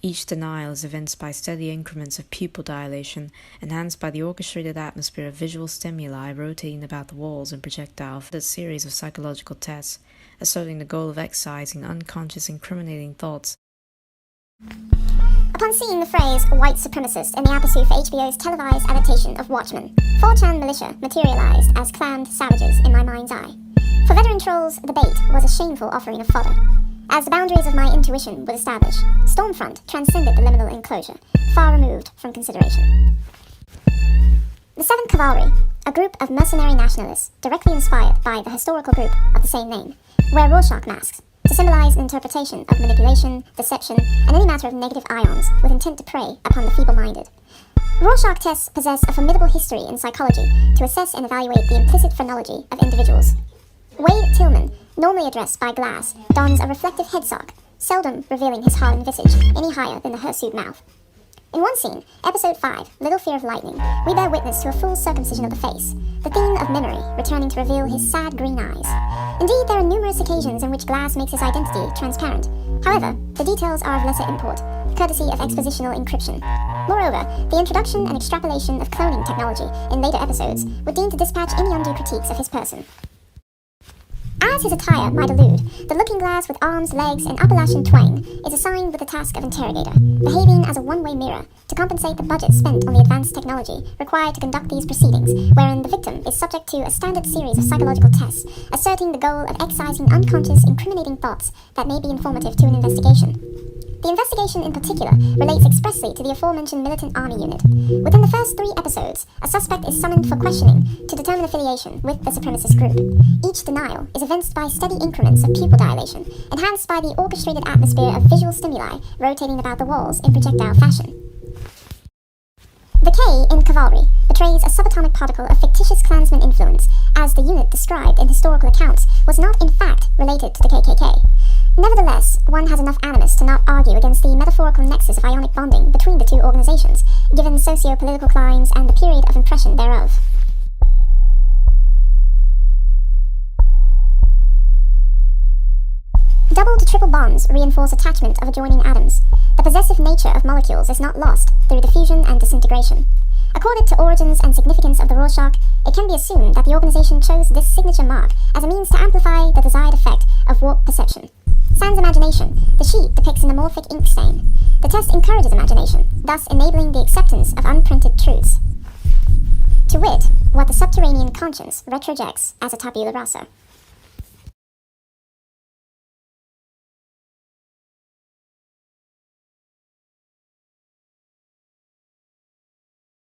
Each denial is evinced by steady increments of pupil dilation, enhanced by the orchestrated atmosphere of visual stimuli rotating about the walls and projectile for a series of psychological tests, asserting the goal of excising unconscious incriminating thoughts. Upon seeing the phrase white supremacist in the aperture for HBO's televised adaptation of Watchmen, 4chan militia materialized as clownned savages in my mind's eye. For veteran trolls, the bait was a shameful offering of fodder. As the boundaries of my intuition would establish, Stormfront transcended the liminal enclosure, far removed from consideration. The Seventh Cavalry, a group of mercenary nationalists directly inspired by the historical group of the same name, wear Rorschach masks to symbolize an interpretation of manipulation, deception, and any matter of negative ions with intent to prey upon the feeble-minded. Rorschach tests possess a formidable history in psychology to assess and evaluate the implicit phrenology of individuals. Wade Tillman, normally addressed by Glass, dons a reflective headsock, seldom revealing his hardened visage any higher than the hirsute mouth. In one scene, Episode 5, Little Fear of Lightning, we bear witness to a full circumcision of the face, the theme of memory returning to reveal his sad green eyes. Indeed, there are numerous occasions in which Glass makes his identity transparent. However, the details are of lesser import, courtesy of expositional encryption. Moreover, the introduction and extrapolation of cloning technology in later episodes would deem to dispatch any undue critiques of his person. As his attire might allude, the looking-glass with arms, legs, and Appalachian twang is assigned with the task of interrogator, behaving as a one-way mirror to compensate the budget spent on the advanced technology required to conduct these proceedings, wherein the victim is subject to a standard series of psychological tests, asserting the goal of excising unconscious, incriminating thoughts that may be informative to an investigation. The investigation in particular relates expressly to the aforementioned militant army unit. Within the first 3 episodes, a suspect is summoned for questioning to determine affiliation with the supremacist group. Each denial is evinced by steady increments of pupil dilation, enhanced by the orchestrated atmosphere of visual stimuli rotating about the walls in projectile fashion. The K in Cavalry betrays a subatomic particle of fictitious Klansman influence, as the unit described in historical accounts was not in fact related to the KKK. Nevertheless, one has enough animus to not argue against the metaphorical nexus of ionic bonding between the two organizations, given socio-political climes and the period of impression thereof. Double to triple bonds reinforce attachment of adjoining atoms. The possessive nature of molecules is not lost through diffusion and disintegration. According to origins and significance of the Rorschach, it can be assumed that the organization chose this signature mark as a means to amplify the desired effect of warped perception. Sans imagination, the sheet depicts an amorphic ink stain. The test encourages imagination, thus enabling the acceptance of unprinted truths. To wit, what the subterranean conscience retrojects as a tabula rasa.